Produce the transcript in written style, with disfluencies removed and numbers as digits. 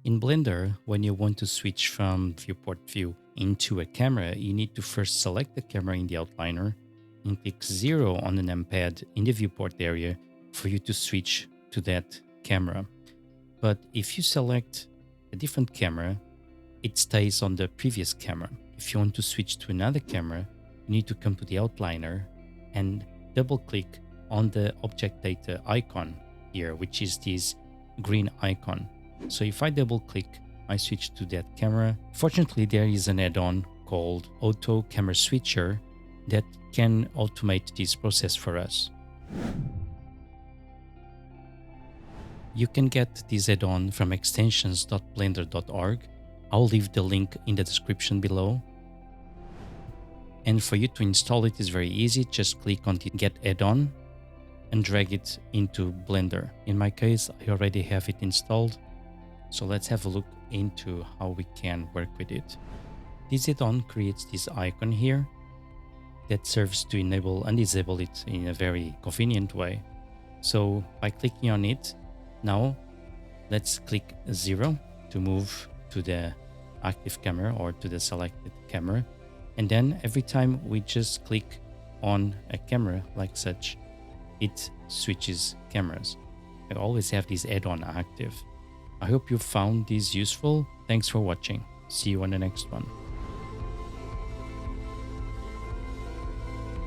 In Blender, when you want to switch from viewport view into a camera, you need to first select the camera in the outliner and click 0 on the numpad in the viewport area for you to switch to that camera. But if you select a different camera, it stays on the previous camera. If you want to switch to another camera, you need to come to the outliner and double click on the object data icon here, which is this green icon. So if I double click, I switch to that camera. Fortunately, there is an add-on called Auto Camera Switcher that can automate this process for us. You can get this add-on from extensions.blender.org. I'll leave the link in the description below. And for you to install it is very easy. Just click on the Get Add-on and drag it into Blender. In my case, I already have it installed. So let's have a look into how we can work with it. This add-on creates this icon here that serves to enable and disable it in a very convenient way. So by clicking on it, now let's click 0 to move to the active camera or to the selected camera. And then every time we just click on a camera like such, it switches cameras. I always have this add-on active. I hope you found this useful. Thanks for watching. See you on the next one.